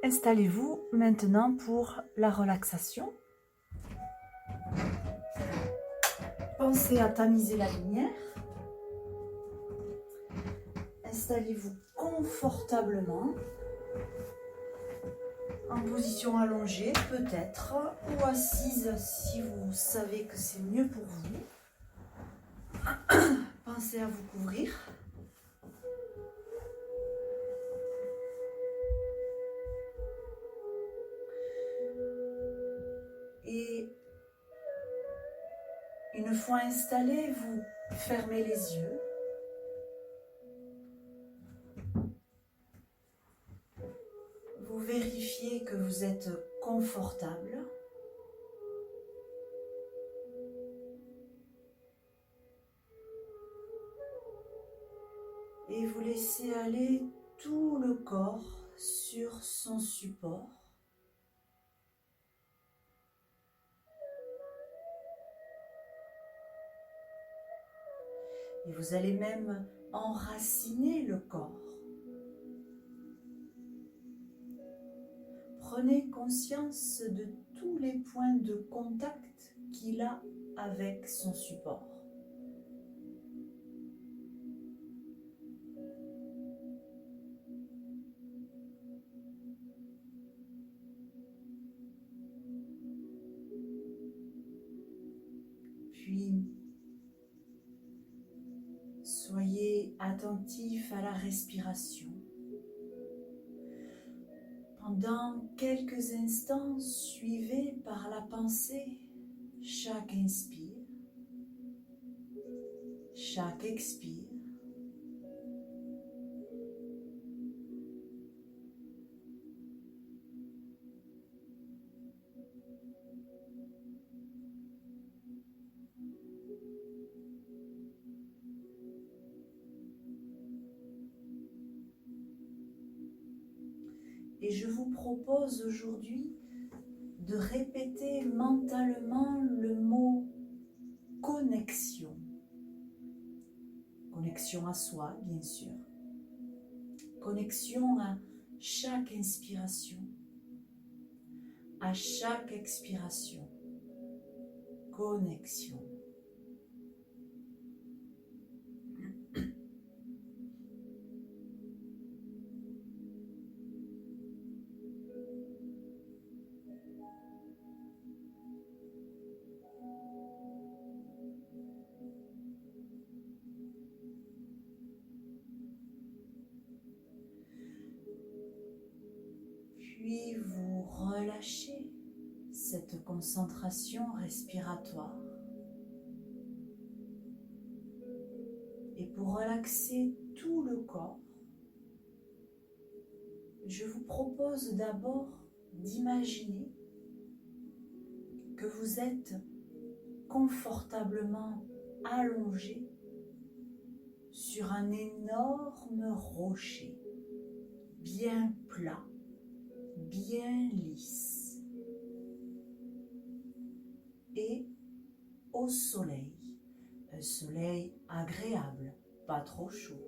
Installez-vous maintenant pour la relaxation. Pensez à tamiser la lumière. Installez-vous confortablement, en position allongée peut-être, ou assise si vous savez que c'est mieux pour vous. Pensez à vous couvrir. Et une fois installé, vous fermez les yeux. Vous vérifiez que vous êtes confortable. Et vous laissez aller tout le corps sur son support. Et vous allez même enraciner le corps. Prenez conscience de tous les points de contact qu'il a avec son support. Puis, soyez attentif à la respiration. Pendant quelques instants, suivez par la pensée chaque inspire, chaque expire. Et je vous propose aujourd'hui de répéter mentalement le mot connexion. Connexion à soi, bien sûr. Connexion à chaque inspiration, à chaque expiration. Connexion. Puis vous relâchez cette concentration respiratoire. Et pour relaxer tout le corps, je vous propose d'abord d'imaginer que vous êtes confortablement allongé sur un énorme rocher, bien plat, bien lisse, et au soleil, un soleil agréable, pas trop chaud.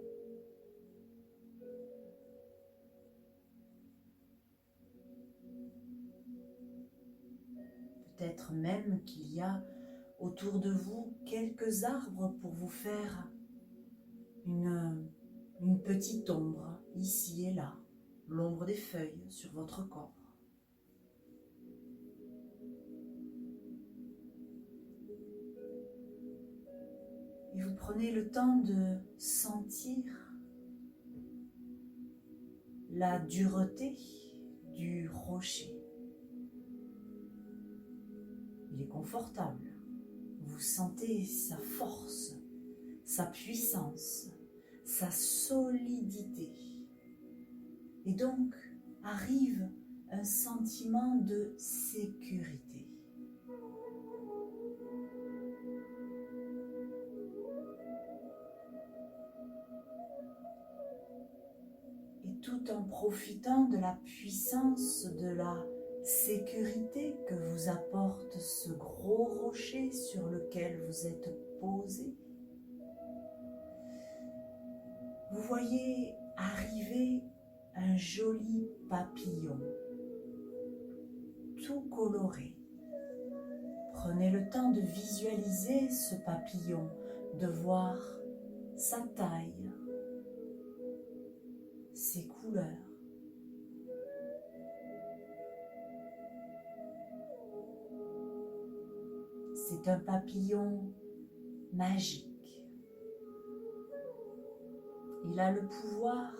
Peut-être même qu'il y a autour de vous quelques arbres pour vous faire une petite ombre ici et là, l'ombre des feuilles sur votre corps. Et vous prenez le temps de sentir la dureté du rocher. Il est confortable. Vous sentez sa force, sa puissance, sa solidité. Et donc arrive un sentiment de sécurité. Et tout en profitant de la puissance, de la sécurité que vous apporte ce gros rocher sur lequel vous êtes posé, vous voyez arriver un joli papillon, tout coloré. Prenez le temps de visualiser ce papillon, de voir sa taille, ses couleurs. C'est un papillon magique. Il a le pouvoir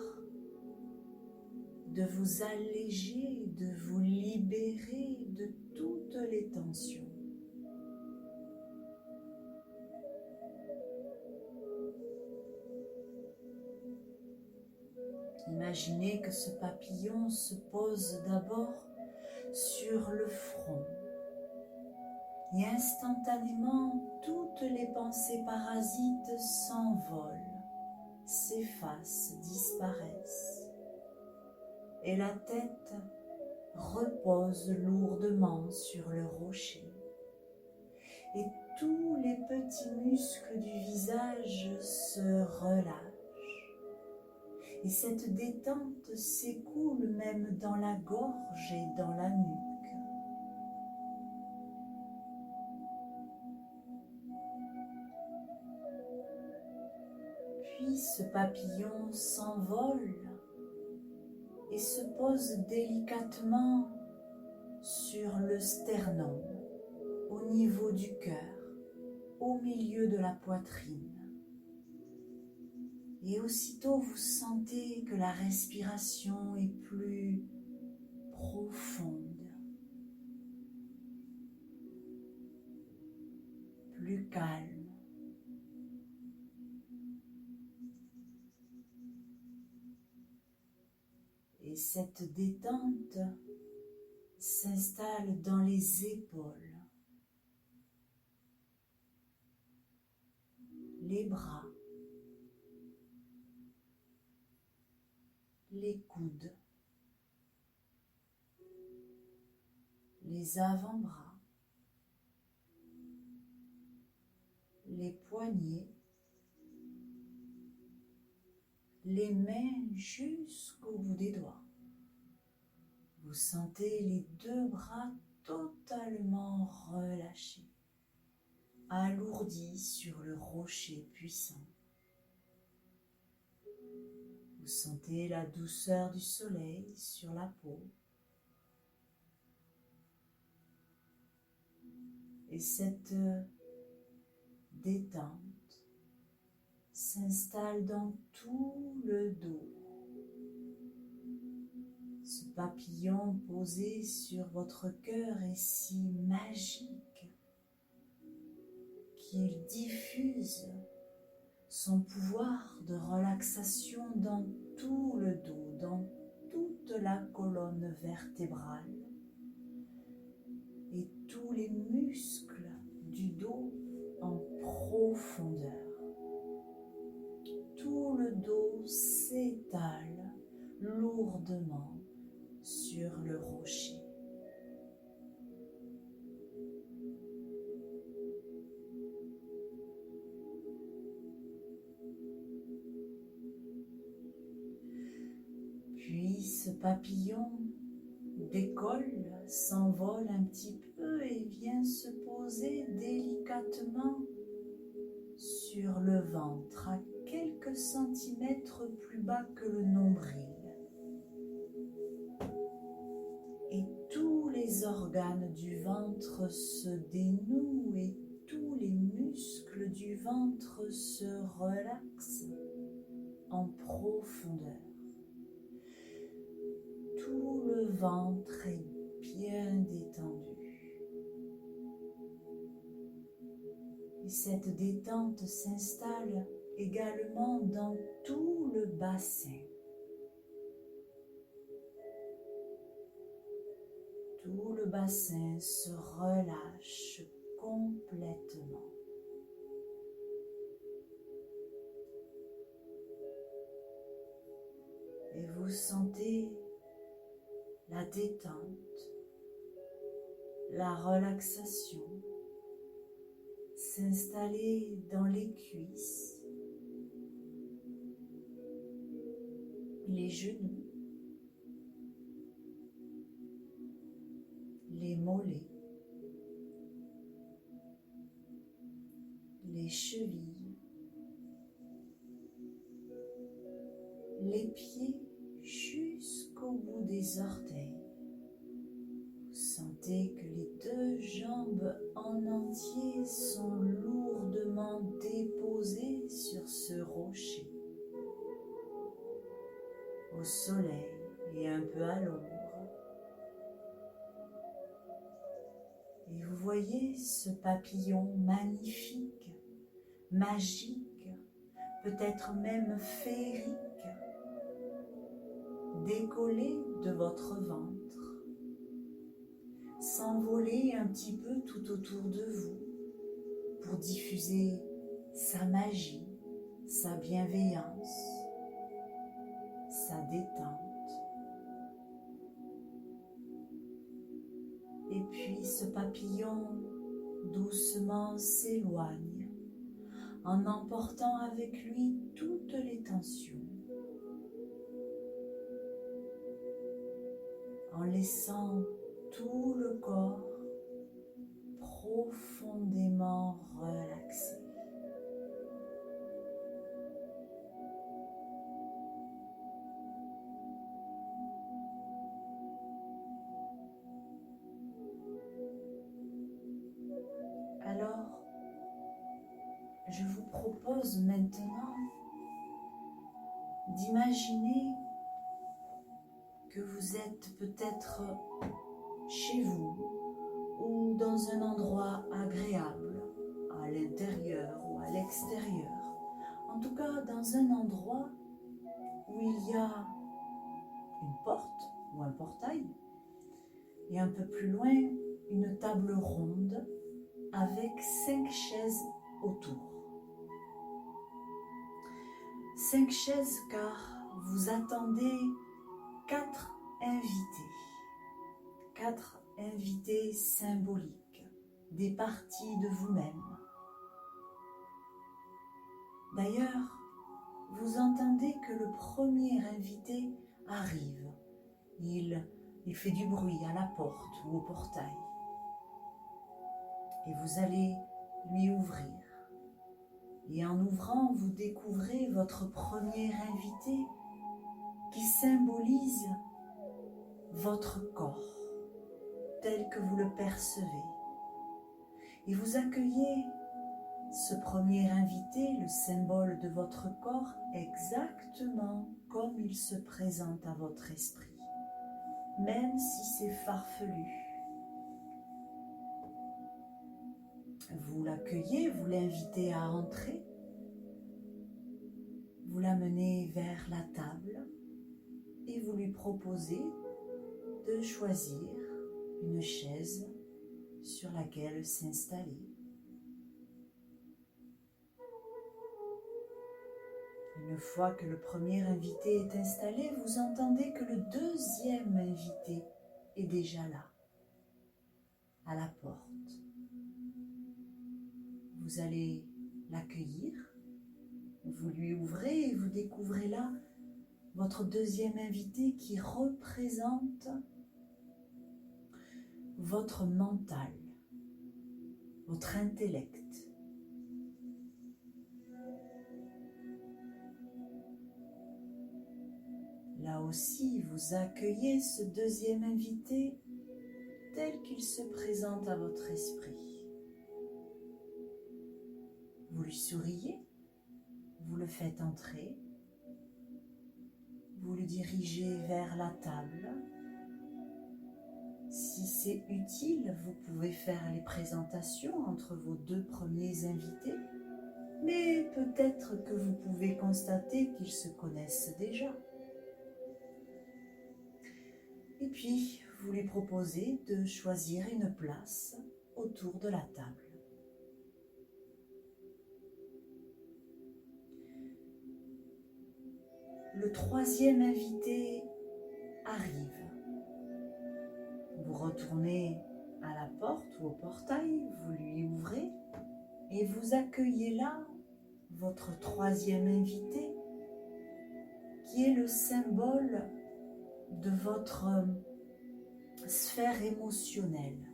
de vous alléger, de vous libérer de toutes les tensions. Imaginez que ce papillon se pose d'abord sur le front et instantanément toutes les pensées parasites s'envolent, s'effacent, disparaissent et la tête repose lourdement sur le rocher et tous les petits muscles du visage se relâchent. Et cette détente s'écoule même dans la gorge et dans la nuque. Puis ce papillon s'envole et se pose délicatement sur le sternum, au niveau du cœur, au milieu de la poitrine. Et aussitôt vous sentez que la respiration est plus profonde, plus calme. Et cette détente s'installe dans les épaules, les bras, les coudes, les avant-bras, les poignets, les mains jusqu'au bout des doigts. Vous sentez les deux bras totalement relâchés, alourdis sur le rocher puissant. Vous sentez la douceur du soleil sur la peau. Et cette détente s'installe dans tout le dos. Ce papillon posé sur votre cœur est si magique qu'il diffuse son pouvoir de relaxation dans tout le dos, dans toute la colonne vertébrale et tous les muscles du dos en profondeur. Tout le dos s'étale lourdement sur le rocher. Puis ce papillon décolle, s'envole un petit peu et vient se poser délicatement sur le ventre, à quelques centimètres plus bas que le nombril. Et tous les organes du ventre se dénouent et tous les muscles du ventre se relaxent en profondeur. Tout le ventre est bien détendu. Et cette détente s'installe également dans tout le bassin. Tout le bassin se relâche complètement. Et vous sentez la détente, la relaxation s'installer dans les cuisses, les genoux, les mollets, les chevilles, les pieds jusqu'au bout des orteils. Vous sentez que les deux jambes en entier sont lourdement déposées sur ce rocher, au soleil et un peu à l'ombre. Et vous voyez ce papillon magnifique, magique, peut-être même féerique, décoller de votre ventre, s'envoler un petit peu tout autour de vous pour diffuser sa magie, sa bienveillance, sa détente. Et puis ce papillon doucement s'éloigne en emportant avec lui toutes les tensions, en laissant tout le corps profondément relaxé. Alors, je vous propose maintenant d'imaginer que vous êtes peut-être chez vous ou dans un endroit agréable, à l'intérieur ou à l'extérieur. En tout cas, dans un endroit où il y a une porte ou un portail et un peu plus loin, une table ronde avec 5 chaises autour. 5 chaises car vous attendez 4 invités. 4 invités symboliques, des parties de vous-même. D'ailleurs, vous entendez que le premier invité arrive. Il fait du bruit à la porte ou au portail. Et vous allez lui ouvrir. Et en ouvrant, vous découvrez votre premier invité qui symbolise votre corps tel que vous le percevez. Et vous accueillez ce premier invité, le symbole de votre corps, exactement comme il se présente à votre esprit, même si c'est farfelu. Vous l'accueillez, vous l'invitez à entrer, vous l'amenez vers la table et vous lui proposez de choisir une chaise sur laquelle s'installer. Une fois que le premier invité est installé, vous entendez que le deuxième invité est déjà là, à la porte. Vous allez l'accueillir, vous lui ouvrez et vous découvrez là votre deuxième invité qui représente votre mental, votre intellect. Là aussi, vous accueillez ce deuxième invité tel qu'il se présente à votre esprit. Vous lui souriez, vous le faites entrer, vous le dirigez vers la table. Si c'est utile, vous pouvez faire les présentations entre vos deux premiers invités, mais peut-être que vous pouvez constater qu'ils se connaissent déjà. Et puis, vous lui proposez de choisir une place autour de la table. Le troisième invité arrive. Vous retournez à la porte ou au portail, vous lui ouvrez et vous accueillez là votre troisième invité qui est le symbole de votre sphère émotionnelle,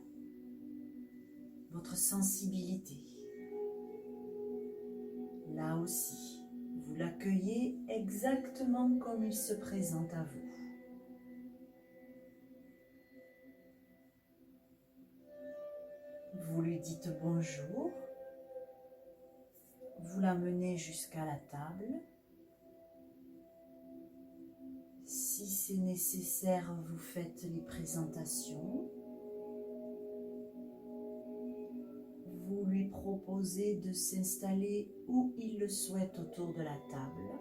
votre sensibilité. Là aussi, vous l'accueillez exactement comme il se présente à vous. Vous lui dites bonjour, vous l'amenez jusqu'à la table. Si c'est nécessaire, vous faites les présentations. Vous lui proposez de s'installer où il le souhaite autour de la table.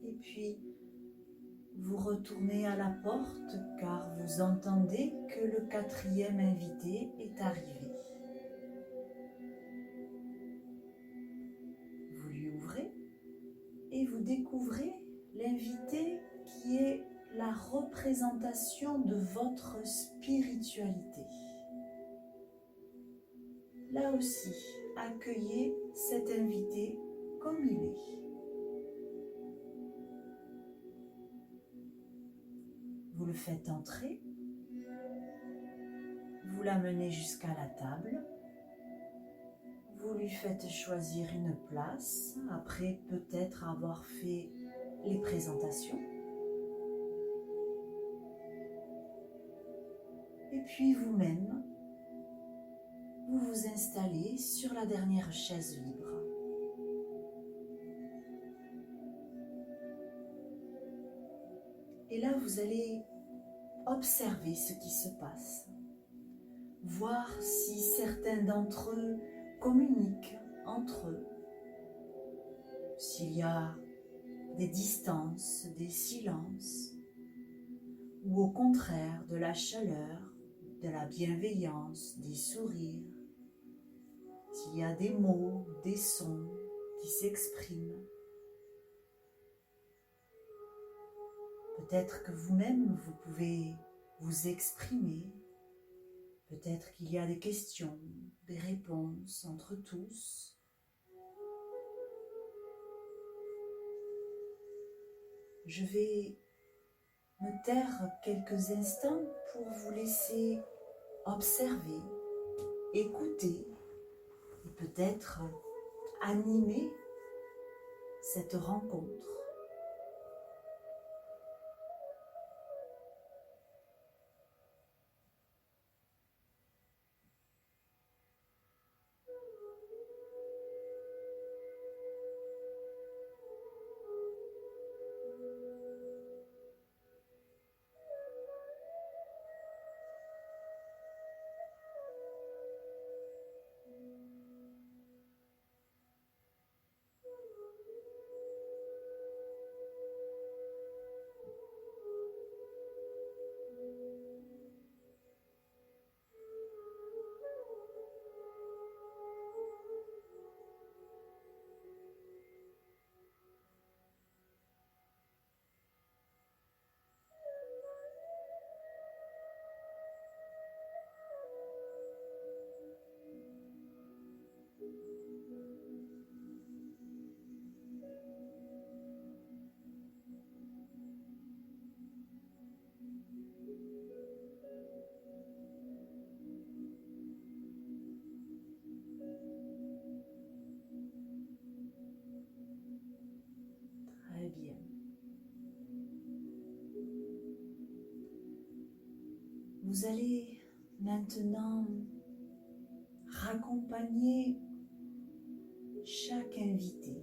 Et puis, vous retournez à la porte car vous entendez que le 4e invité est arrivé. Vous lui ouvrez et vous découvrez l'invité qui est la représentation de votre spiritualité. Là aussi, accueillez cet invité comme il est. Vous le faites entrer, vous l'amenez jusqu'à la table, vous lui faites choisir une place après peut-être avoir fait les présentations. Et puis vous-même, vous vous installez sur la dernière chaise libre. Et là, vous allez observer ce qui se passe, voir si certains d'entre eux communiquent entre eux, s'il y a des distances, des silences, ou au contraire de la chaleur, de la bienveillance, des sourires, s'il y a des mots, des sons qui s'expriment. Peut-être que vous-même, vous pouvez vous exprimer. Peut-être qu'il y a des questions, des réponses entre tous. Je vais me taire quelques instants pour vous laisser observer, écouter et peut-être animer cette rencontre. Très bien. Vous allez maintenant raccompagner chaque invité.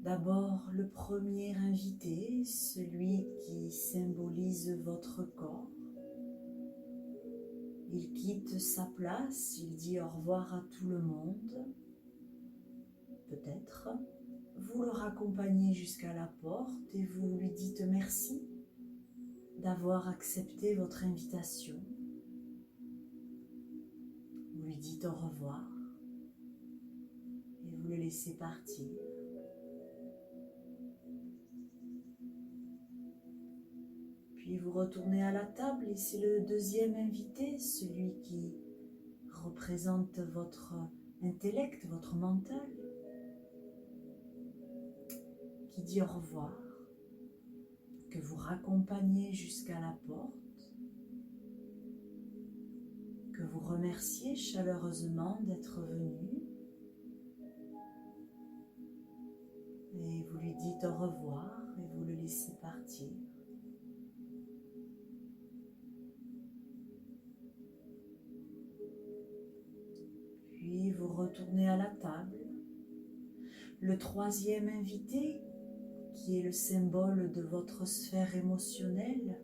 D'abord, le premier invité, celui qui symbolise votre corps. Il quitte sa place, il dit au revoir à tout le monde. Peut-être, vous le raccompagnez jusqu'à la porte et vous lui dites merci d'avoir accepté votre invitation. Vous lui dites au revoir et vous le laissez partir. Puis vous retournez à la table et c'est le deuxième invité, celui qui représente votre intellect, votre mental, qui dit au revoir, que vous raccompagnez jusqu'à la porte, que vous remerciez chaleureusement d'être venu et vous lui dites au revoir et vous le laissez partir. Puis vous retournez à la table. Le troisième invité, qui est le symbole de votre sphère émotionnelle,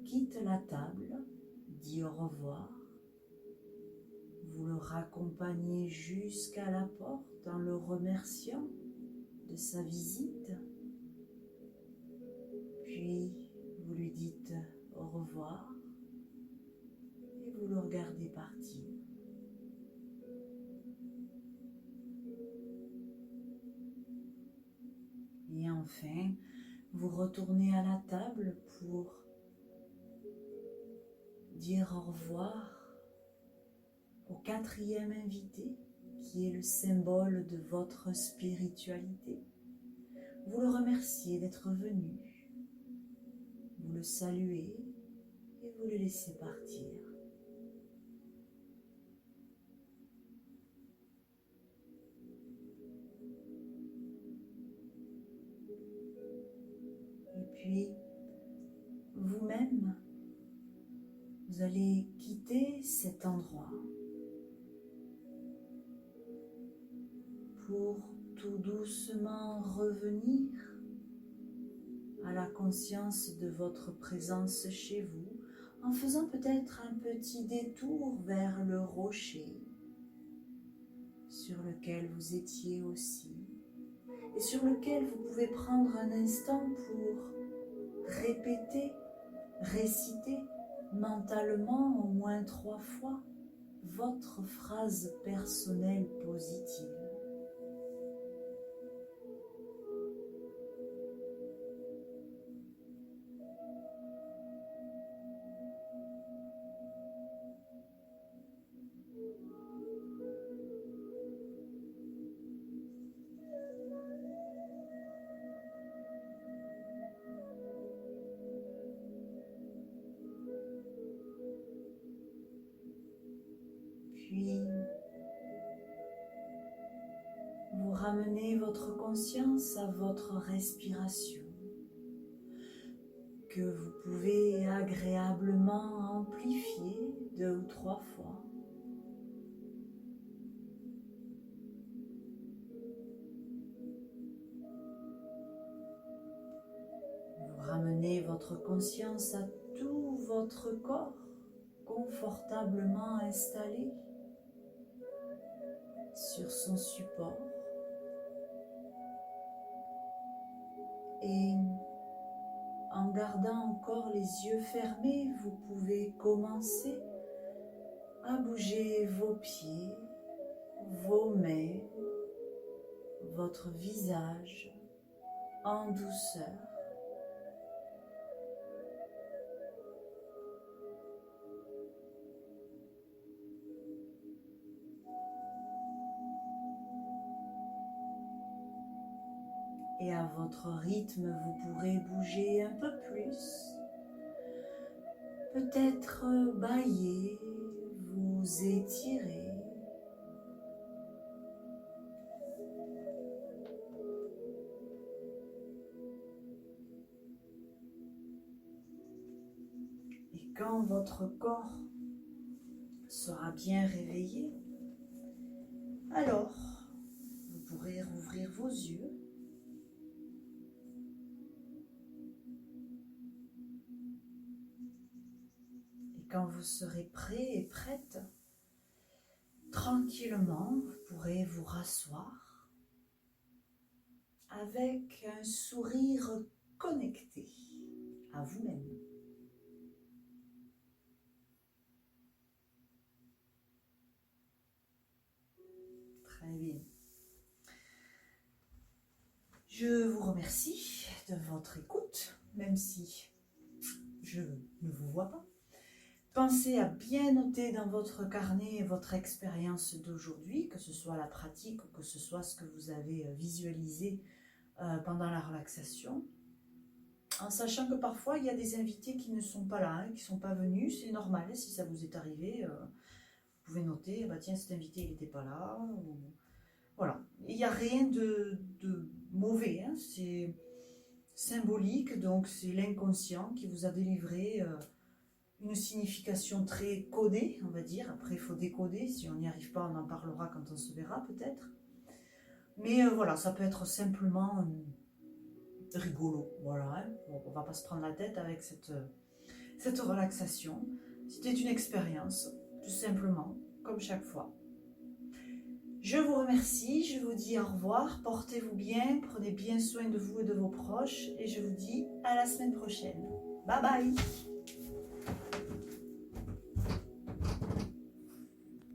quitte la table, dit au revoir. Vous le raccompagnez jusqu'à la porte en le remerciant de sa visite. Puis vous lui dites au revoir et vous le regardez partir. Et enfin, vous retournez à la table pour dire au revoir au quatrième invité, qui est le symbole de votre spiritualité. Vous le remerciez d'être venu, vous le saluez et vous le laissez partir. Et puis, vous-même, vous allez quitter cet endroit pour tout doucement revenir à la conscience de votre présence chez vous, en faisant peut-être un petit détour vers le rocher sur lequel vous étiez aussi, et sur lequel vous pouvez prendre un instant pour répéter, réciter mentalement au moins 3 fois votre phrase personnelle positive. Puis, vous ramenez votre conscience à votre respiration, que vous pouvez agréablement amplifier 2 ou 3 fois. Vous ramenez votre conscience à tout votre corps, confortablement installé sur son support. Et en gardant encore les yeux fermés, vous pouvez commencer à bouger vos pieds, vos mains, votre visage en douceur. Et à votre rythme, vous pourrez bouger un peu plus, peut-être bâiller, vous étirer. Et quand votre corps sera bien réveillé, alors vous pourrez rouvrir vos yeux. Quand vous serez prêt et prête, tranquillement, vous pourrez vous rasseoir avec un sourire connecté à vous-même. Très bien. Je vous remercie de votre écoute, même si je ne vous vois pas. Pensez à bien noter dans votre carnet votre expérience d'aujourd'hui, que ce soit la pratique ou que ce soit ce que vous avez visualisé pendant la relaxation. En sachant que parfois il y a des invités qui ne sont pas là, hein, qui ne sont pas venus, c'est normal si ça vous est arrivé. Vous pouvez noter, bah tiens, cet invité il n'était pas là. Ou... Voilà, il n'y a rien de mauvais, hein, c'est symbolique, donc c'est l'inconscient qui vous a délivré une signification très codée, on va dire. Après, il faut décoder, si on n'y arrive pas, on en parlera quand on se verra peut-être. Mais voilà, ça peut être simplement rigolo, voilà. Hein. Bon, on ne va pas se prendre la tête avec cette relaxation. C'était une expérience, tout simplement, comme chaque fois. Je vous remercie, je vous dis au revoir, portez-vous bien, prenez bien soin de vous et de vos proches, et je vous dis à la semaine prochaine. Bye bye!